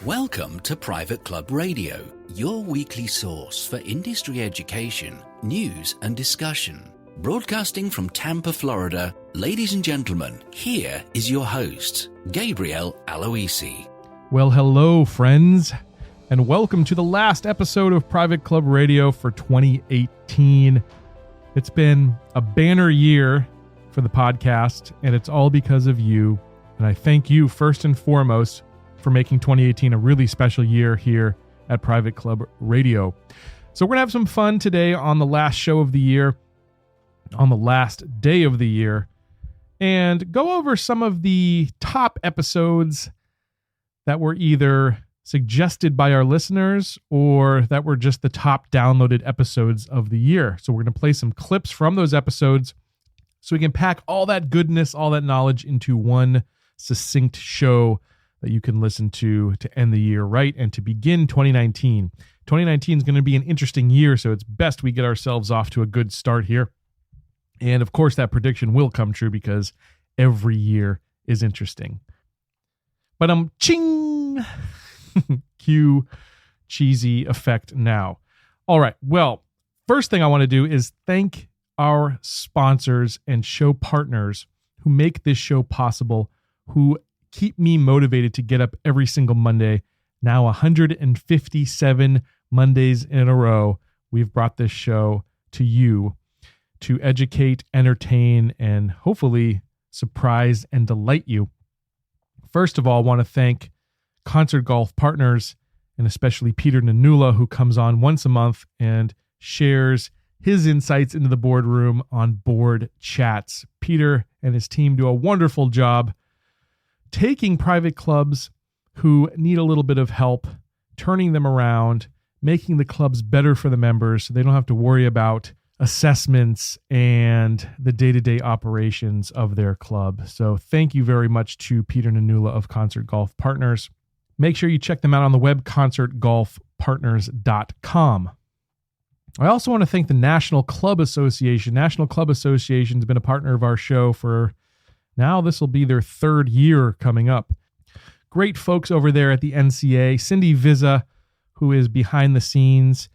Welcome to Private Club Radio, your weekly source for industry education, news and discussion. Broadcasting from Tampa, Florida, ladies and gentlemen, here is your host, Gabriel Aloisi. Well, hello, friends, and welcome to the last episode of Private Club Radio for 2018. It's been a banner year for the podcast, and it's all because of you. And I thank you first and foremost for making 2018 a really special year here at Private Club Radio. So we're going to have some fun today on the last show of the year, on the last day of the year, and go over some of the top episodes that were either suggested by our listeners or that were just the top downloaded episodes of the year. So we're going to play some clips from those episodes so we can pack all that goodness, all that knowledge into one succinct show that you can listen to end the year right and to begin 2019. 2019 is going to be an interesting year, so it's best we get ourselves off to a good start here. And of course, that prediction will come true because every year is interesting. But ching! Cue cheesy effect now. All right, well, first thing I want to do is thank our sponsors and show partners who make this show possible, who keep me motivated to get up every single Monday. Now 157 Mondays in a row, we've brought this show to you to educate, entertain, and hopefully surprise and delight you. First of all, I want to thank Concert Golf Partners, and especially Peter Nanula, who comes on once a month and shares his insights into the boardroom on board chats. Peter and his team do a wonderful job taking private clubs who need a little bit of help, turning them around, making the clubs better for the members so they don't have to worry about assessments and the day-to-day operations of their club. So thank you very much to Peter Nanula of Concert Golf Partners. Make sure you check them out on the web, concertgolfpartners.com. I also want to thank the National Club Association. National Club Association has been a partner of our show for now, this will be their third year coming up. Great folks over there at the NCA. Cindy Vizza, who is behind the scenes.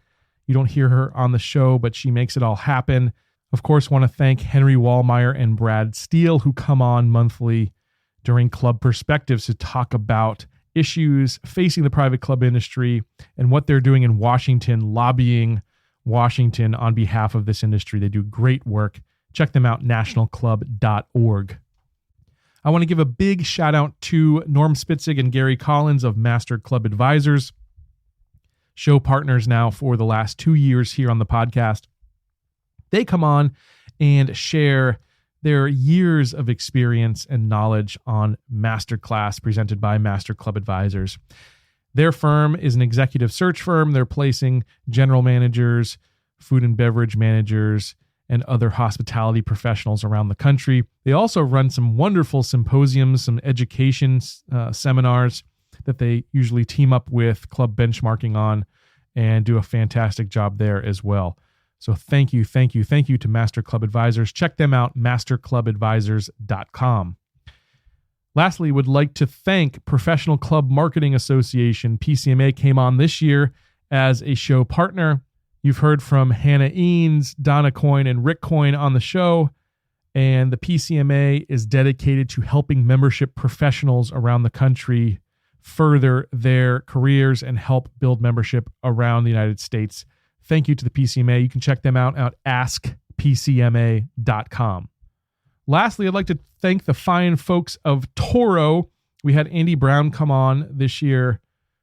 You don't hear her on the show, but she makes it all happen. Of course, want to thank Henry Wallmeyer and Brad Steele, who come on monthly during Club Perspectives to talk about issues facing the private club industry and what they're doing in Washington, lobbying Washington on behalf of this industry. They do great work. Check them out, nationalclub.org. I want to give a big shout out to Norm Spitzig and Gary Collins of Master Club Advisors, show partners now for the last 2 years here on the podcast. They come on and share their years of experience and knowledge on Masterclass presented by Master Club Advisors. Their firm is an executive search firm. They're placing general managers, food and beverage managers, and other hospitality professionals around the country. They also run some wonderful symposiums, some education seminars that they usually team up with Club Benchmarking on and do a fantastic job there as well. So thank you to Master Club Advisors. Check them out, masterclubadvisors.com. Lastly, would like to thank Professional Club Marketing Association. PCMA came on this year as a show partner. You've heard from Hannah Eanes, Donna Coyne, and Rick Coyne on the show, and the PCMA is dedicated to helping membership professionals around the country further their careers and help build membership around the United States. Thank you to the PCMA. You can check them out at askpcma.com. Lastly, I'd like to thank the fine folks of Toro. We had Andy Brown come on this year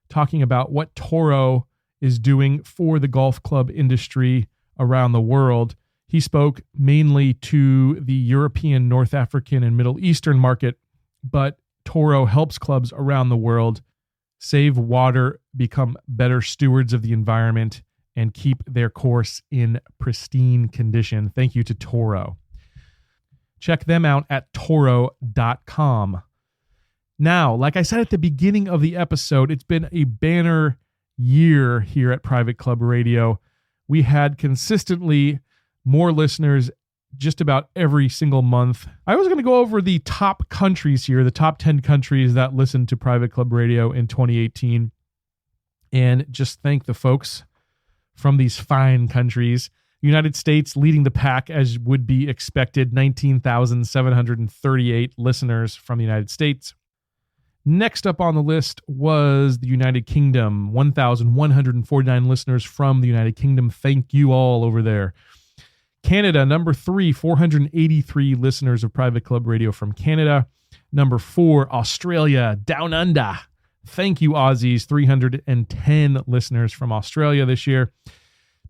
talking about what Toro is doing for the golf club industry around the world. He spoke mainly to the European, North African, and Middle Eastern market, but Toro helps clubs around the world save water, become better stewards of the environment, and keep their course in pristine condition. Thank you to Toro. Check them out at toro.com. Now, like I said at the beginning of the episode, it's been a banner year here at Private Club Radio. We had consistently more listeners just about every single month. I was going to go over the top countries here, the top 10 countries that listened to Private Club Radio in 2018, and just thank the folks from these fine countries. United States leading the pack as would be expected, 19,738 listeners from the United States. Next up on the list was the United Kingdom, 1,149 listeners from the United Kingdom. Thank you all over there. Canada, number 3, 483 listeners of Private Club Radio from Canada. Number 4, Australia, Down Under. Thank you, Aussies, 310 listeners from Australia this year.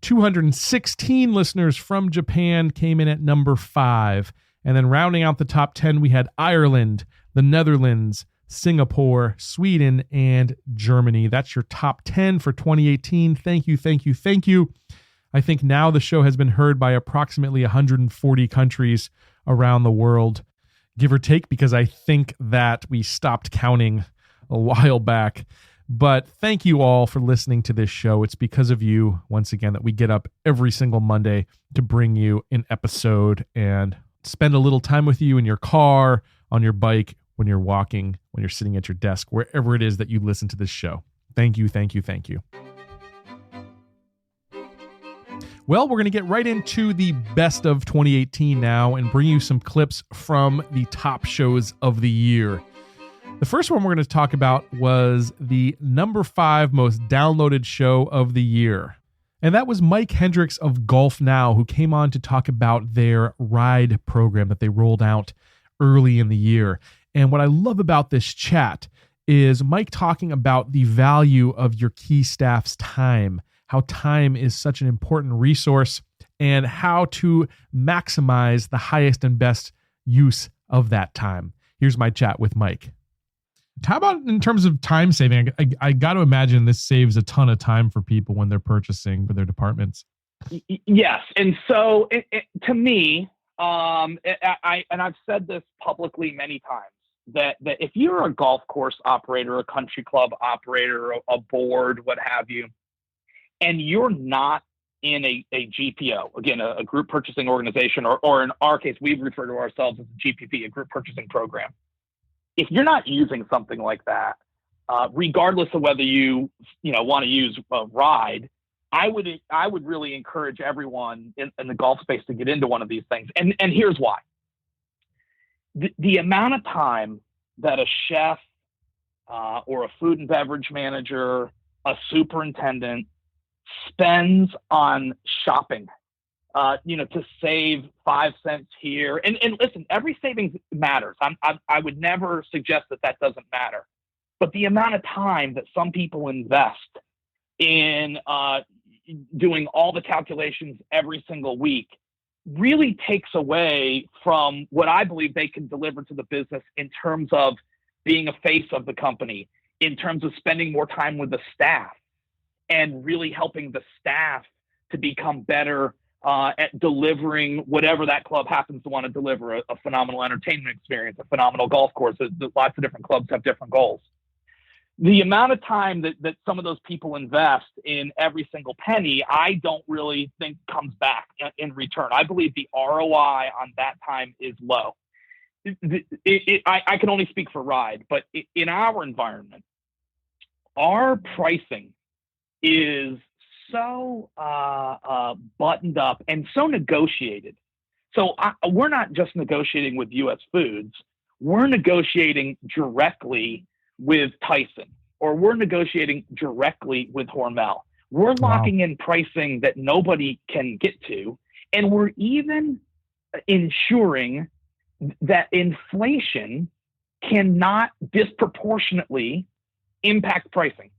216 listeners from Japan came in at number 5. And then rounding out the top 10, we had Ireland, the Netherlands, Singapore, Sweden, and Germany. That's your top 10 for 2018. Thank you, thank you, thank you. I think now the show has been heard by approximately 140 countries around the world, give or take, because I think that we stopped counting a while back. But thank you all for listening to this show. It's because of you, once again, that we get up every single Monday to bring you an episode and spend a little time with you in your car, on your bike, when you're walking, when you're sitting at your desk, wherever it is that you listen to this show. Thank you, thank you, thank you. Well, we're going to get right into the best of 2018 now and bring you some clips from the top shows of the year. The first one we're going to talk about was the number 5 most downloaded show of the year. And that was Mike Hendricks of Golf Now, who came on to talk about their ride program that they rolled out early in the year. And what I love about this chat is Mike talking about the value of your key staff's time, how time is such an important resource, and how to maximize the highest and best use of that time. Here's my chat with Mike. How about in terms of time saving? I got to imagine this saves a ton of time for people when they're purchasing for their departments. Yes. And so to me, I've said this publicly many times, that if you're a golf course operator, a country club operator, a board, what have you, and you're not in a GPO, again, a group purchasing organization, or in our case, we refer to ourselves as a GPP, a group purchasing program. If you're not using something like that, regardless of whether you want to use a ride, I would really encourage everyone in the golf space to get into one of these things. And here's why. The amount of time that a chef or a food and beverage manager, a superintendent spends on shopping, to save 5 cents here. And listen, every savings matters. I would never suggest that doesn't matter. But the amount of time that some people invest in doing all the calculations every single week really takes away from what I believe they can deliver to the business in terms of being a face of the company, in terms of spending more time with the staff and really helping the staff to become better at delivering whatever that club happens to want to deliver, a phenomenal entertainment experience, a phenomenal golf course. Lots of different clubs have different goals. The amount of time that some of those people invest in every single penny, I don't really think comes back in return. I believe the ROI on that time is low. I can only speak for Ride, but in our environment, our pricing is so buttoned up and so negotiated. So we're not just negotiating with US Foods. We're negotiating directly with Tyson, or we're negotiating directly with Hormel. We're locking in pricing that nobody can get to. And we're even ensuring that inflation cannot disproportionately impact pricing.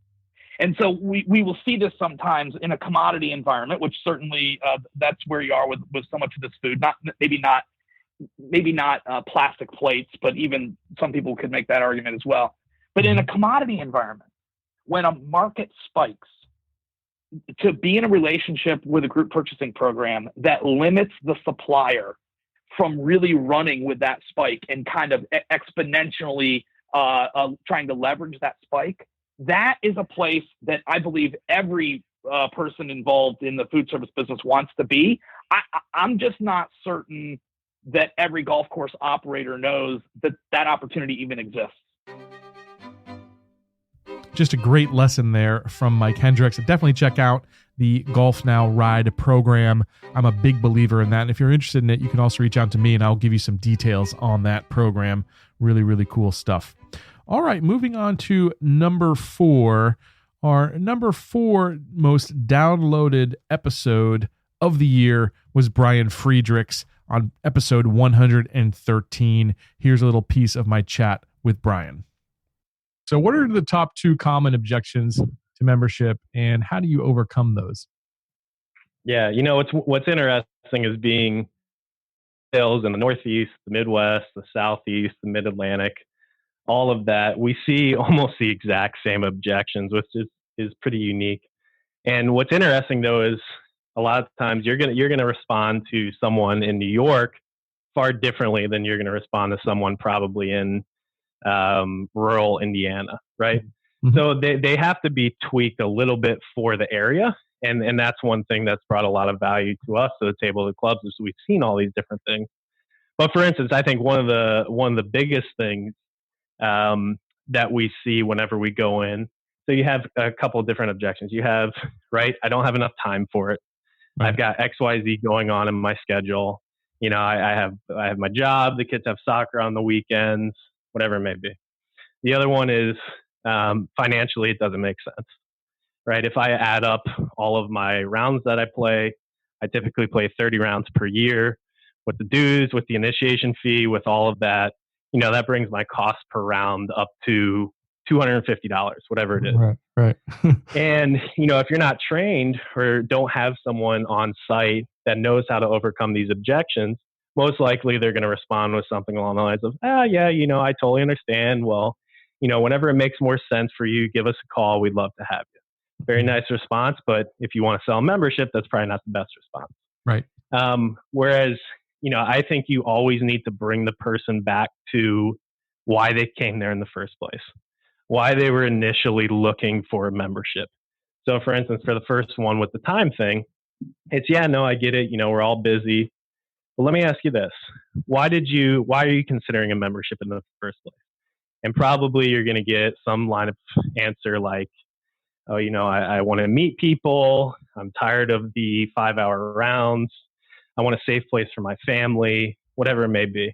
And so we will see this sometimes in a commodity environment, which certainly that's where you are with so much of this food. Maybe not plastic plates, but even some people could make that argument as well. But in a commodity environment, when a market spikes, to be in a relationship with a group purchasing program that limits the supplier from really running with that spike and kind of exponentially trying to leverage that spike, that is a place that I believe every person involved in the food service business wants to be. I'm just not certain that every golf course operator knows that opportunity even exists. Just a great lesson there from Mike Hendricks. Definitely check out the Golf Now Ride program. I'm a big believer in that. And if you're interested in it, you can also reach out to me and I'll give you some details on that program. Really, really cool stuff. All right, moving on to number 4. Our number 4 most downloaded episode of the year was Brian Friedrichs on episode 113. Here's a little piece of my chat with Brian. So what are the top 2 common objections to membership, and how do you overcome those? Yeah, what's interesting is being hills in the Northeast, the Midwest, the Southeast, the Mid-Atlantic, all of that, we see almost the exact same objections, which is pretty unique. And what's interesting though is a lot of times you're gonna respond to someone in New York far differently than you're gonna respond to someone probably in rural Indiana, right? Mm-hmm. So they have to be tweaked a little bit for the area. And that's one thing that's brought a lot of value to us to the table of the clubs is we've seen all these different things. But for instance, I think one of the biggest things that we see whenever we go in, so you have a couple of different objections. You have, right, I don't have enough time for it. Right. I've got XYZ going on in my schedule. I have my job, the kids have soccer on the weekends, whatever it may be. The other one is financially, it doesn't make sense, right? If I add up all of my rounds that I play, I typically play 30 rounds per year with the dues, with the initiation fee, with all of that. That brings my cost per round up to $250, whatever it is. Right. And, if you're not trained or don't have someone on site that knows how to overcome these objections, most likely they're going to respond with something along the lines of, yeah, I totally understand. Well, whenever it makes more sense for you, give us a call. We'd love to have you. Very nice response. But if you want to sell a membership, that's probably not the best response. Right. Whereas, I think you always need to bring the person back to why they came there in the first place, why they were initially looking for a membership. So for instance, for the first one with the time thing, it's, I get it. We're all busy. But let me ask you this. Why are you considering a membership in the first place? And probably you're going to get some line of answer like, oh, I want to meet people. I'm tired of the 5-hour rounds. I want a safe place for my family, whatever it may be.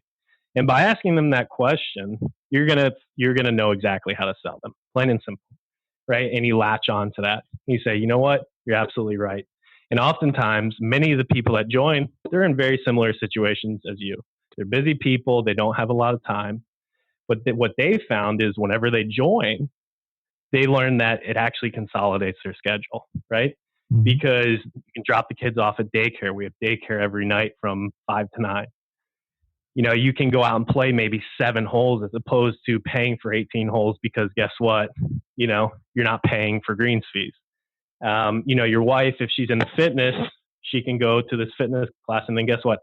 And by asking them that question, you're gonna know exactly how to sell them, plain and simple, right? And you latch on to that. You say, you know what? You're absolutely right. And oftentimes, many of the people that join, they're in very similar situations as you. They're busy people. They don't have a lot of time. But what they found is whenever they join, they learn that it actually consolidates their schedule, right? Mm-hmm. Because you can drop the kids off at daycare. We have daycare every night from 5 to 9. You can go out and play maybe 7 holes as opposed to paying for 18 holes because guess what? You're not paying for greens fees. Your wife, if she's into fitness, she can go to this fitness class and then guess what?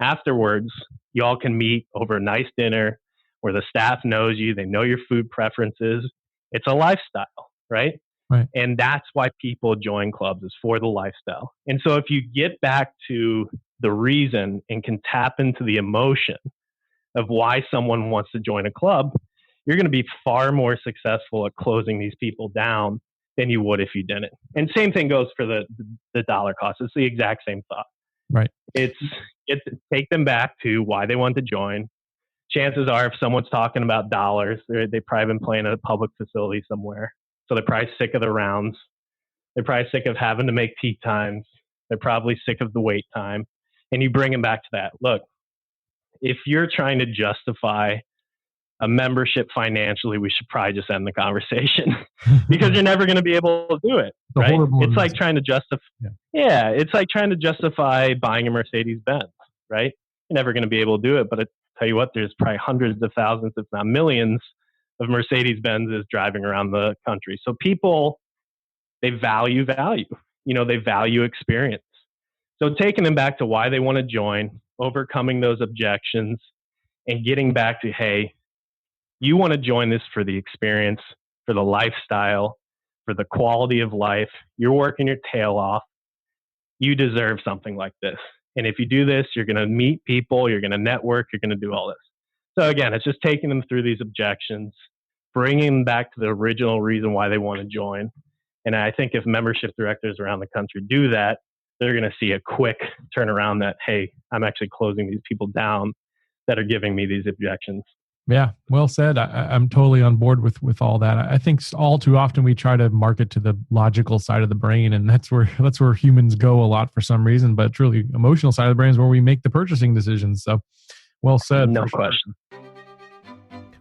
Afterwards, y'all can meet over a nice dinner where the staff knows you. They know your food preferences. It's a lifestyle, right? Right. And that's why people join clubs is for the lifestyle. And so if you get back to the reason and can tap into the emotion of why someone wants to join a club, you're going to be far more successful at closing these people down than you would if you didn't. And same thing goes for the dollar cost. It's the exact same thought. Right. It's take them back to why they want to join. Chances are if someone's talking about dollars, they've probably been playing at a public facility somewhere. So they're probably sick of the rounds. They're probably sick of having to make tee times. They're probably sick of the wait time. And you bring them back to that. Look, if you're trying to justify a membership financially, we should probably just end the conversation because you're never going to be able to do it. Right? It's like trying to justify. Yeah, it's like trying to justify buying a Mercedes-Benz, right? You're never going to be able to do it. But I tell you what, there's probably hundreds of thousands, if not millions, of Mercedes-Benzes driving around the country. So people, they value. They value experience. So taking them back to why they want to join, overcoming those objections, and getting back to, hey, you want to join this for the experience, for the lifestyle, for the quality of life. You're working your tail off. You deserve something like this. And if you do this, you're going to meet people, you're going to network, you're going to do all this. So again, it's just taking them through these objections, bringing them back to the original reason why they want to join. And I think if membership directors around the country do that, they're going to see a quick turnaround that, hey, I'm actually closing these people down that are giving me these objections. Yeah, well said. I'm totally on board with all that. I think all too often we try to market to the logical side of the brain, and that's where humans go a lot for some reason. But it's really emotional side of the brain is where we make the purchasing decisions. So, well said. No question.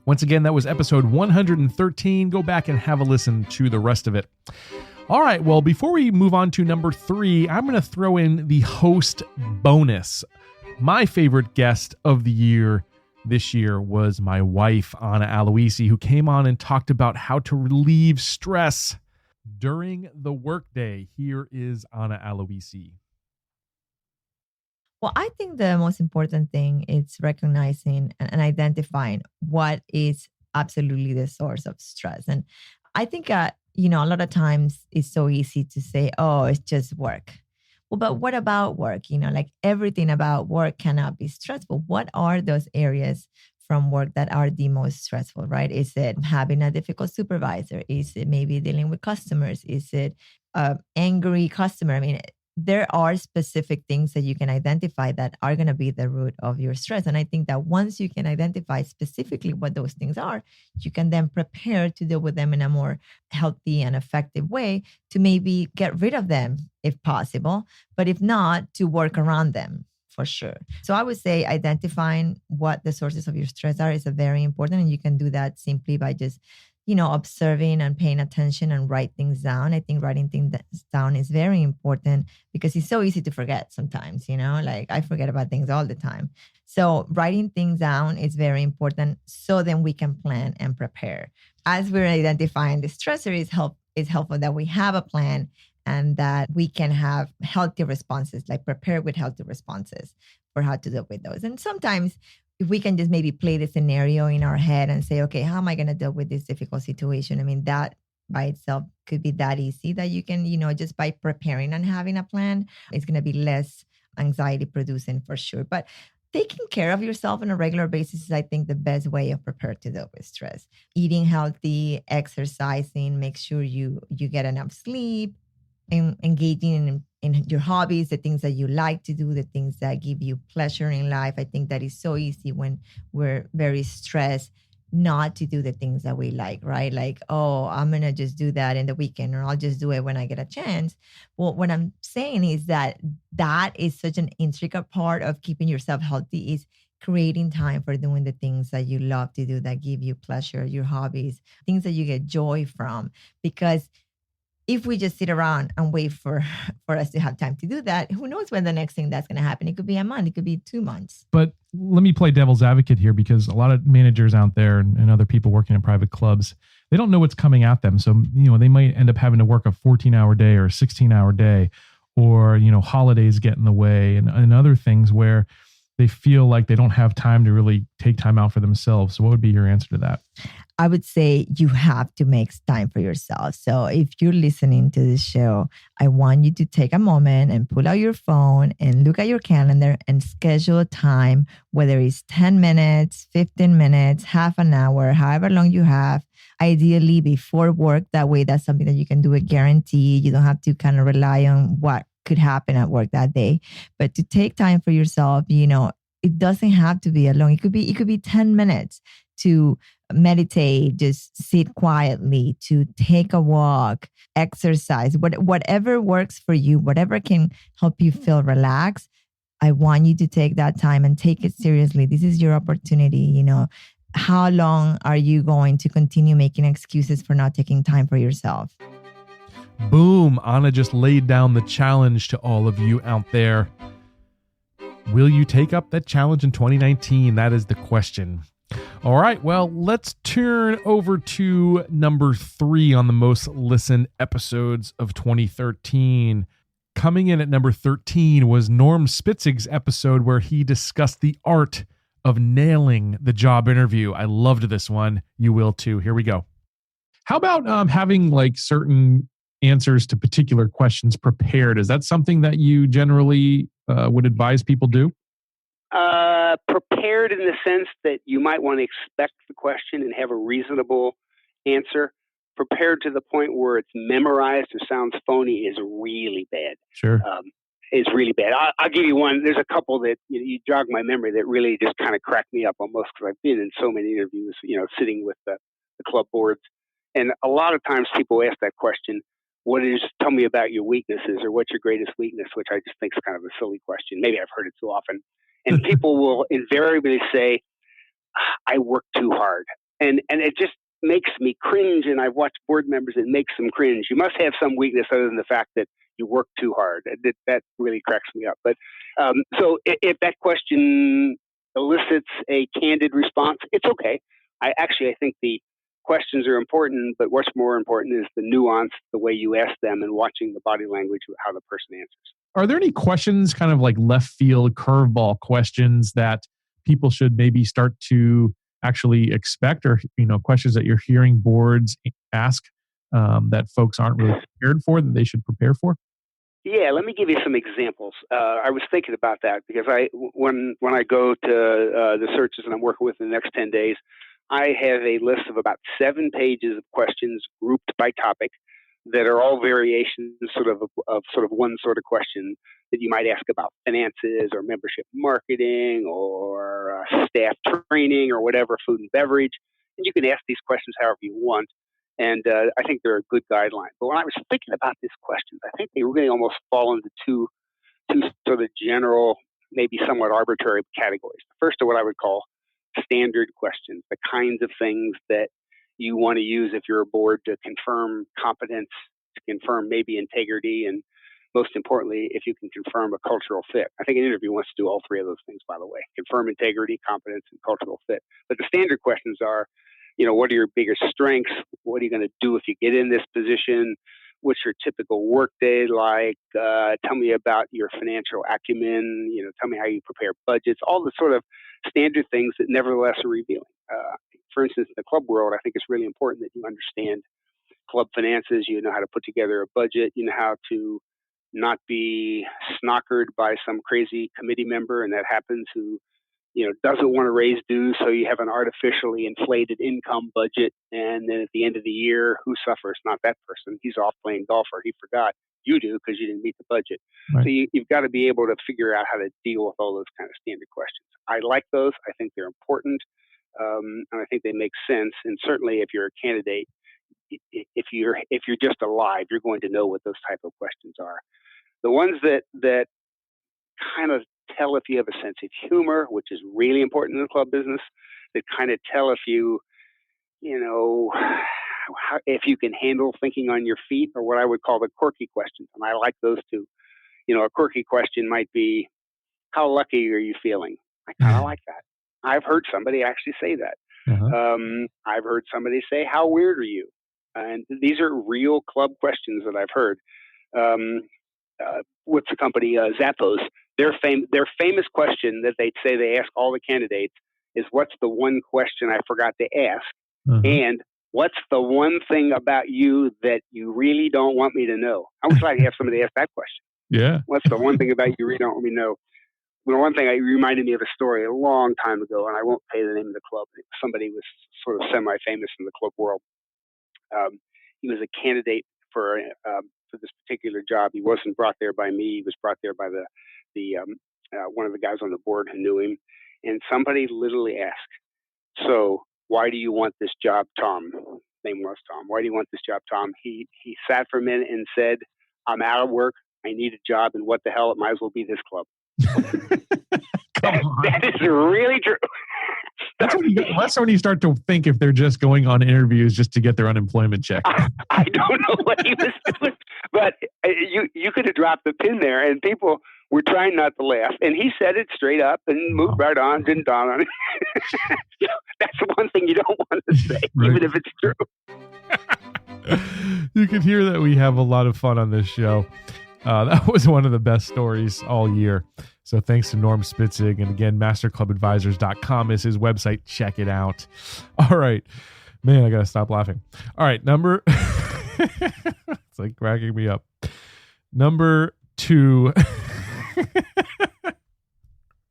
Once again, that was episode 113. Go back and have a listen to the rest of it. All right. Well, before we move on to number 3, I'm going to throw in the host bonus. My favorite guest of the year this year was my wife, Anna Aloisi, who came on and talked about how to relieve stress during the workday. Here is Anna Aloisi. Well, I think the most important thing is recognizing and identifying what is absolutely the source of stress. And I think, a lot of times it's so easy to say, oh, it's just work. Well, but what about work? Like everything about work cannot be stressful. What are those areas from work that are the most stressful, right? Is it having a difficult supervisor? Is it maybe dealing with customers? Is it an angry customer? I mean, there are specific things that you can identify that are going to be the root of your stress. And I think that once you can identify specifically what those things are, you can then prepare to deal with them in a more healthy and effective way to maybe get rid of them if possible, but if not, to work around them for sure. So I would say identifying what the sources of your stress are is a very important, and you can do that simply by just observing and paying attention and write things down. I think writing things down is very important because it's so easy to forget sometimes, like I forget about things all the time. So writing things down is very important so then we can plan and prepare. As we're identifying the stressor, it's helpful that we have a plan and that we can have healthy responses, like prepare with healthy responses for how to deal with those. And sometimes if we can just maybe play the scenario in our head and say, okay, how am I going to deal with this difficult situation? I mean, that by itself could be that easy that you can, just by preparing and having a plan, it's going to be less anxiety producing for sure. But taking care of yourself on a regular basis is, I think, the best way of preparing to deal with stress. Eating healthy, exercising, make sure you get enough sleep, and engaging in your hobbies, the things that you like to do, the things that give you pleasure in life. I think that is so easy when we're very stressed not to do the things that we like, right? Like, oh, I'm going to just do that in the weekend, or I'll just do it when I get a chance. Well, what I'm saying is that is such an intricate part of keeping yourself healthy, is creating time for doing the things that you love to do, that give you pleasure, your hobbies, things that you get joy from. Because if we just sit around and wait for us to have time to do that, who knows when the next thing that's going to happen? It could be a month, it could be 2 months. But let me play devil's advocate here, because a lot of managers out there and other people working in private clubs, they don't know what's coming at them. So, they might end up having to work a 14-hour day or a 16-hour day, or, holidays get in the way and other things where they feel like they don't have time to really take time out for themselves. So what would be your answer to that? I would say you have to make time for yourself. So if you're listening to this show, I want you to take a moment and pull out your phone and look at your calendar and schedule a time, whether it's 10 minutes, 15 minutes, half an hour, however long you have, ideally before work. That way, that's something that you can do a guarantee. You don't have to kind of rely on what could happen at work that day. But to take time for yourself, it doesn't have to be long. It could be 10 minutes to meditate, just sit quietly, to take a walk, exercise, whatever works for you, whatever can help you feel relaxed. I want you to take that time and take it seriously. This is your opportunity. How long are you going to continue making excuses for not taking time for yourself? Boom. Anna just laid down the challenge to all of you out there. Will you take up that challenge in 2019? That is the question. All right. Well, let's turn over to number 3 on the most listened episodes of 2013. Coming in at number 13 was Norm Spitzig's episode where he discussed the art of nailing the job interview. I loved this one. You will too. Here we go. How about having like certain answers to particular questions prepared? Is that something that you generally would advise people do? Prepared in the sense that you might want to expect the question and have a reasonable answer. Prepared to the point where it's memorized or sounds phony is really bad. Sure. Is really bad. I'll give you one. There's a couple that you jog my memory that really just kind of crack me up almost, because I've been in so many interviews, sitting with the club boards. And a lot of times people ask that question, tell me about your weaknesses, or what's your greatest weakness, which I just think is kind of a silly question. Maybe I've heard it too often. And people will invariably say, I work too hard. And it just makes me cringe. And I've watched board members, it makes them cringe. You must have some weakness other than the fact that you work too hard. That really cracks me up. But so if that question elicits a candid response, it's okay. I think the questions are important, but what's more important is the nuance, the way you ask them, and watching the body language of how the person answers. Are there any questions, kind of like left field curveball questions, that people should maybe start to actually expect, or questions that you're hearing boards ask that folks aren't really prepared for, that they should prepare for? Yeah, let me give you some examples. I was thinking about that because when I go to the searches and I'm working with in the next 10 days, I have a list of about 7 pages of questions grouped by topic that are all variations of one sort of question that you might ask about finances or membership marketing or staff training or whatever, food and beverage. And you can ask these questions however you want. And I think they're a good guideline. But when I was thinking about these questions, I think they really almost fall into two sort of general, maybe somewhat arbitrary categories. The first are what I would call standard questions, the kinds of things that you want to use if you're a board to confirm competence, to confirm maybe integrity, and most importantly, if you can confirm a cultural fit. I think an interview wants to do all 3 of those things, by the way: confirm integrity, competence, and cultural fit. But the standard questions are, what are your biggest strengths? What are you going to do if you get in this position? What's your typical workday like? Tell me about your financial acumen. Tell me how you prepare budgets. All the sort of standard things that nevertheless are revealing. For instance, in the club world, I think it's really important that you understand club finances. You know how to put together a budget. You know how to not be snockered by some crazy committee member, and that happens, who doesn't want to raise dues, so you have an artificially inflated income budget, and then at the end of the year, who suffers? Not that person. He's off playing golf, or he forgot. You do, because you didn't meet the budget. Right. So you've got to be able to figure out how to deal with all those kind of standard questions. I like those. I think they're important, and I think they make sense. And certainly, if you're a candidate, if you're just alive, you're going to know what those type of questions are. The ones that kind of tell if you have a sense of humor, which is really important in the club business, that kind of tell if if you can handle thinking on your feet, or what I would call the quirky questions. And I like those too. A quirky question might be, how lucky are you feeling? I kind of like that. I've heard somebody actually say that. Uh-huh. I've heard somebody say, how weird are you? And these are real club questions that I've heard. What's the company? Zappos. Their famous question that they say they ask all the candidates is, what's the one question I forgot to ask? Uh-huh. And what's the one thing about you that you really don't want me to know? I would like to have somebody ask that question. Yeah. What's the one thing about you really don't want me to know? Well, one thing, it reminded me of a story a long time ago, and I won't say the name of the club. Somebody was sort of semi-famous in the club world. He was a candidate for this particular job. He wasn't brought there by me. He was brought there by the one of the guys on the board who knew him. And somebody literally asked, so why do you want this job, Tom? His name was Tom. Why do you want this job, Tom? He sat for a minute and said, I'm out of work. I need a job. And what the hell? It might as well be this club. That is really true. That's when you start to think if they're just going on interviews just to get their unemployment check. I don't know what he was doing, but you could have dropped the pin there, and people were trying not to laugh. And he said it straight up and moved right on, didn't dawn on it. That's the one thing you don't want to say, right, even if it's true. You can hear that we have a lot of fun on this show. That was one of the best stories all year. So thanks to Norm Spitzig. And again, masterclubadvisors.com is his website. Check it out. All right. Man, I gotta stop laughing. All right, number. It's like cracking me up. Number 2.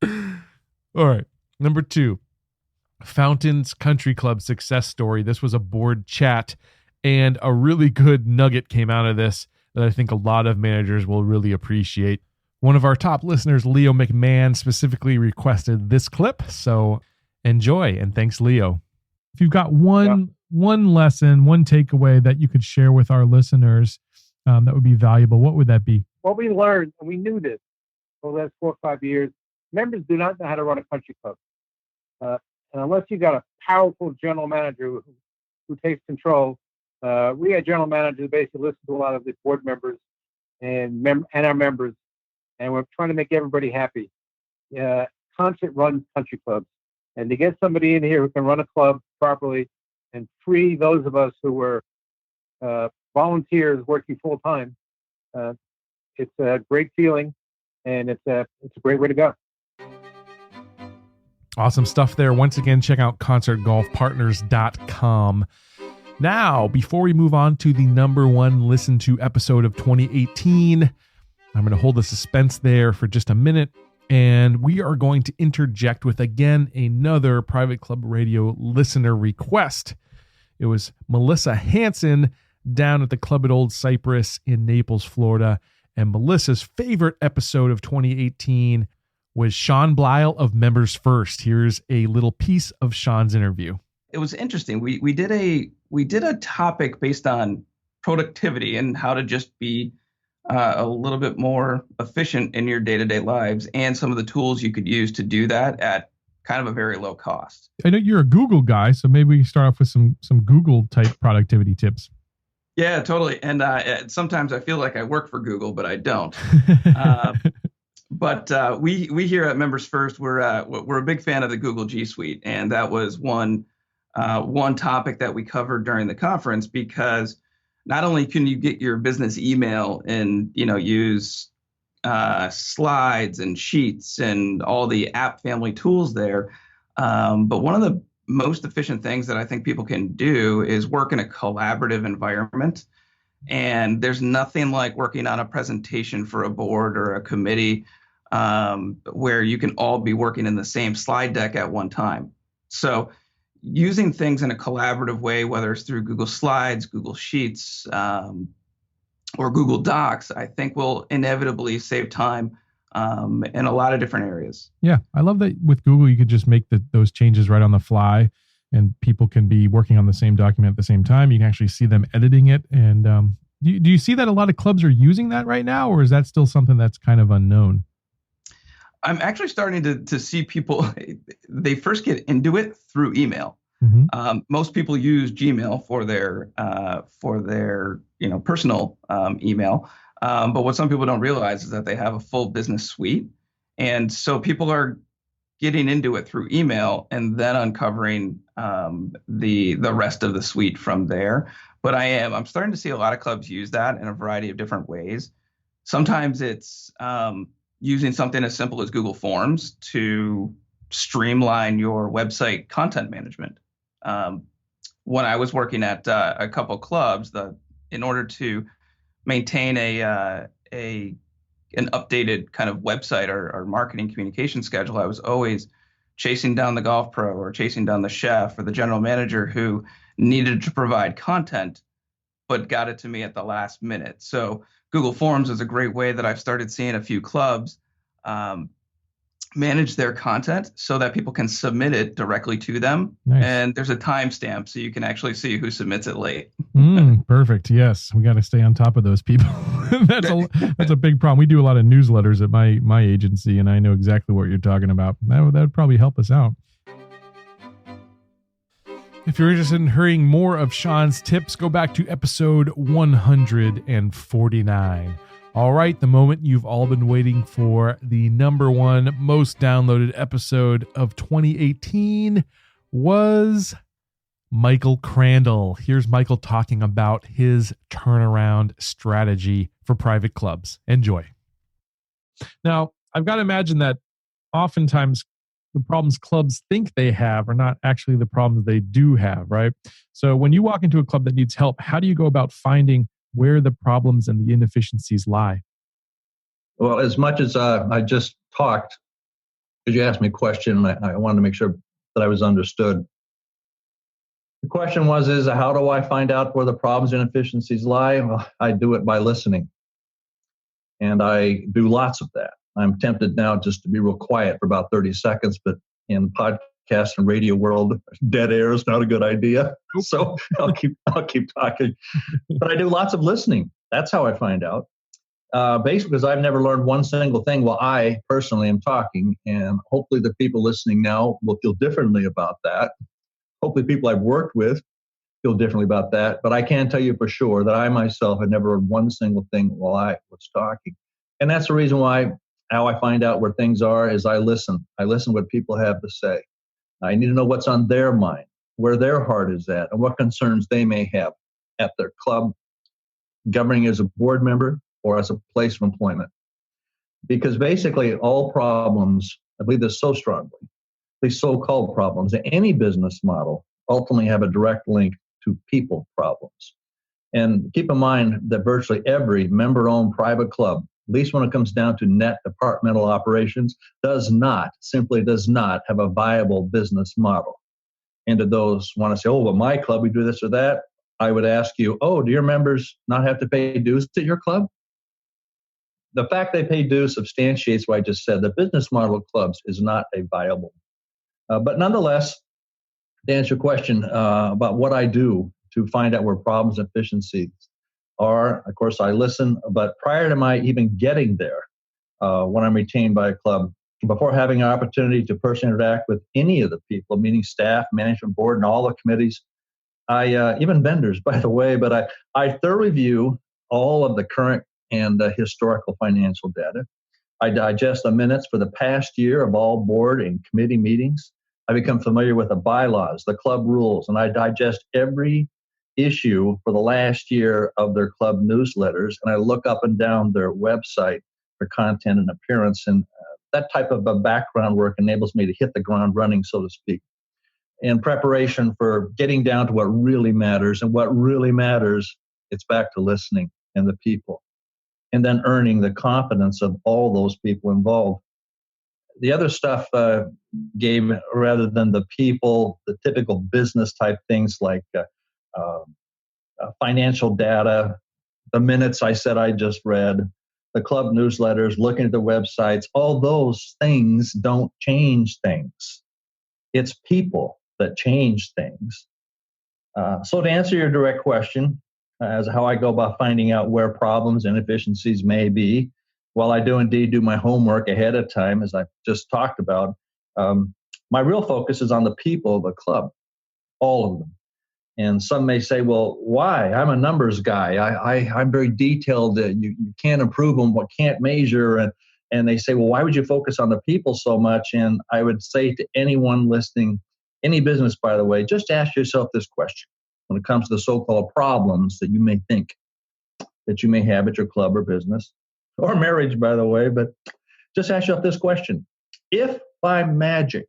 All right, number 2. Fountains Country Club success story. This was a board chat, and a really good nugget came out of this that I think a lot of managers will really appreciate. One of our top listeners, Leo McMahon, specifically requested this clip, so enjoy, and thanks, Leo. If you've got one lesson, one takeaway that you could share with our listeners that would be valuable, what would that be? What we learned, and we knew this for the last 4 or 5 years, members do not know how to run a country club. And unless you got a powerful general manager who takes control, we had general managers basically listen to a lot of the board members and our members, and we're trying to make everybody happy. Concert runs country clubs, and to get somebody in here who can run a club properly and free those of us who were volunteers working full time, it's a great feeling, and it's a great way to go. Awesome stuff there. Once again, check out concertgolfpartners.com. Now, before we move on to the number 1 listen to episode of 2018, I'm going to hold the suspense there for just a minute, and we are going to interject with, again, another Private Club Radio listener request. It was Melissa Hansen down at the Club at Old Cypress in Naples, Florida, and Melissa's favorite episode of 2018 was Sean Blyle of Members First. Here's a little piece of Sean's interview. It was interesting. We did a topic based on productivity and how to just be a little bit more efficient in your day-to-day lives, and some of the tools you could use to do that at kind of a very low cost. I know you're a Google guy, so maybe we start off with some Google type productivity tips. Yeah, totally. And sometimes I feel like I work for Google, but I don't. But we here at Members First, we're a big fan of the Google G Suite, and that was one topic that we covered during the conference, because not only can you get your business email and use slides and sheets and all the app family tools there, but one of the most efficient things that I think people can do is work in a collaborative environment. And there's nothing like working on a presentation for a board or a committee where you can all be working in the same slide deck at one time. So using things in a collaborative way, whether it's through Google Slides, Google Sheets, or Google Docs, I think will inevitably save time in a lot of different areas. Yeah, I love that with Google, you could just make those changes right on the fly, and people can be working on the same document at the same time. You can actually see them editing it. And do you see that a lot of clubs are using that right now, or is that still something that's kind of unknown? I'm actually starting to see people, they first get into it through email. Mm-hmm. Most people use Gmail for their personal email. But what some people don't realize is that they have a full business suite. And so people are getting into it through email and then uncovering the rest of the suite from there. But I'm starting to see a lot of clubs use that in a variety of different ways. Sometimes it's using something as simple as Google Forms to streamline your website content management. When I was working at a couple clubs, in order to maintain an updated kind of website or marketing communication schedule, I was always chasing down the golf pro or chasing down the chef or the general manager who needed to provide content, but got it to me at the last minute. So Google Forms is a great way that I've started seeing a few clubs manage their content so that people can submit it directly to them. Nice. And there's a timestamp so you can actually see who submits it late. Perfect. Yes. We got to stay on top of those people. That's a big problem. We do a lot of newsletters at my agency, and I know exactly what you're talking about. That would probably help us out. If you're interested in hearing more of Sean's tips, go back to episode 149. All right, the moment you've all been waiting for, the number 1 most downloaded episode of 2018 was Michael Crandall. Here's Michael talking about his turnaround strategy for private clubs. Enjoy. Now, I've got to imagine that oftentimes the problems clubs think they have are not actually the problems they do have, right? So when you walk into a club that needs help, how do you go about finding where the problems and the inefficiencies lie? Well, as much as I just talked, because you asked me a question, and I wanted to make sure that I was understood. The question is how do I find out where the problems and inefficiencies lie? Well, I do it by listening. And I do lots of that. I'm tempted now just to be real quiet for about 30 seconds, but in podcast and radio world, dead air is not a good idea. So I'll keep talking. But I do lots of listening. That's how I find out. Basically, because I've never learned one single thing while I personally am talking, and hopefully the people listening now will feel differently about that. Hopefully people I've worked with feel differently about that, but I can tell you for sure that I myself had never learned one single thing while I was talking. And that's the reason why how I find out where things are is I listen. I listen to what people have to say. I need to know what's on their mind, where their heart is at, and what concerns they may have at their club, governing as a board member or as a place of employment. Because basically all problems, I believe this so strongly, these so-called problems in any business model ultimately have a direct link to people problems. And keep in mind that virtually every member-owned private club, at least when it comes down to net departmental operations, simply does not have a viable business model. And to those who want to say, oh, well, my club, we do this or that, I would ask you, oh, do your members not have to pay dues at your club? The fact they pay dues substantiates what I just said. The business model of clubs is not a viable. But nonetheless, to answer your question about what I do to find out where problems and efficiencies are, of course, I listen. But prior to my even getting there, when I'm retained by a club, before having an opportunity to personally interact with any of the people, meaning staff, management board, and all the committees, even vendors, by the way, but I thoroughly review all of the current and historical financial data. I digest the minutes for the past year of all board and committee meetings. I become familiar with the bylaws, the club rules, and I digest every issue for the last year of their club newsletters, and I look up and down their website for content and appearance, and that type of background work enables me to hit the ground running, so to speak, in preparation for getting down to what really matters. And what really matters, it's back to listening and the people, and then earning the confidence of all those people involved. The other stuff, Gabe, rather than the people, the typical business type things like financial data, the minutes I said I just read, the club newsletters, looking at the websites, all those things don't change things. It's people that change things. So to answer your direct question, as how I go about finding out where problems and inefficiencies may be, while I do indeed do my homework ahead of time, as I just talked about, my real focus is on the people of the club, all of them. And some may say, well, why? I'm a numbers guy. I'm very detailed. You can't improve them, what can't measure. And they say, well, why would you focus on the people so much? And I would say to anyone listening, any business, by the way, just ask yourself this question when it comes to the so-called problems that you may think that you may have at your club or business or marriage, by the way. But just ask yourself this question. If by magic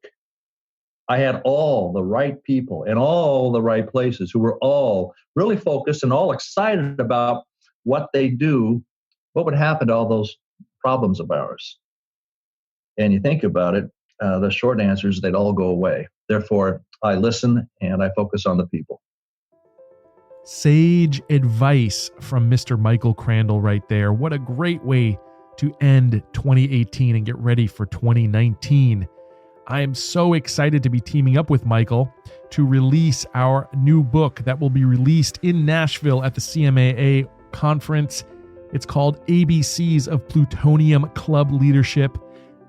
I had all the right people in all the right places who were all really focused and all excited about what they do, what would happen to all those problems of ours? And you think about it, the short answer is they'd all go away. Therefore, I listen and I focus on the people. Sage advice from Mr. Michael Crandall right there. What a great way to end 2018 and get ready for 2019. I am so excited to be teaming up with Michael to release our new book that will be released in Nashville at the CMAA conference. It's called ABCs of Plutonium Club Leadership,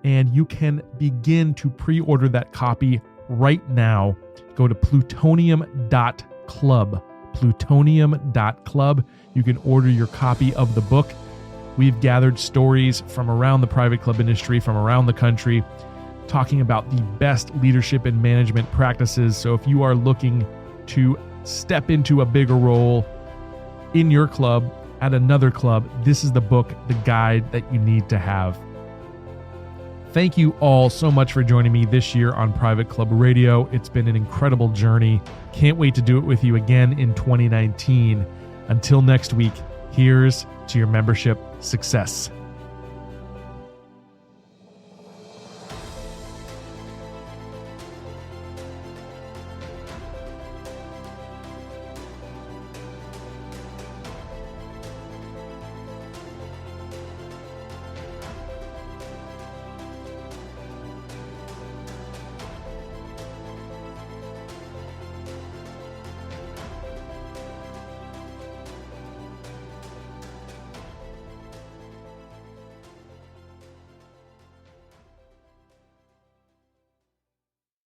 and you can begin to pre-order that copy right now. Go to plutonium.club. Plutonium.club. You can order your copy of the book. We've gathered stories from around the private club industry, from around the country, talking about the best leadership and management practices. So if you are looking to step into a bigger role in your club, at another club, this is the book, the guide that you need to have. thank you all so much for joining me this year on Private Club Radio. It's been an incredible journey. Can't wait to do it with you again in 2019. Until next week, here's to your membership success.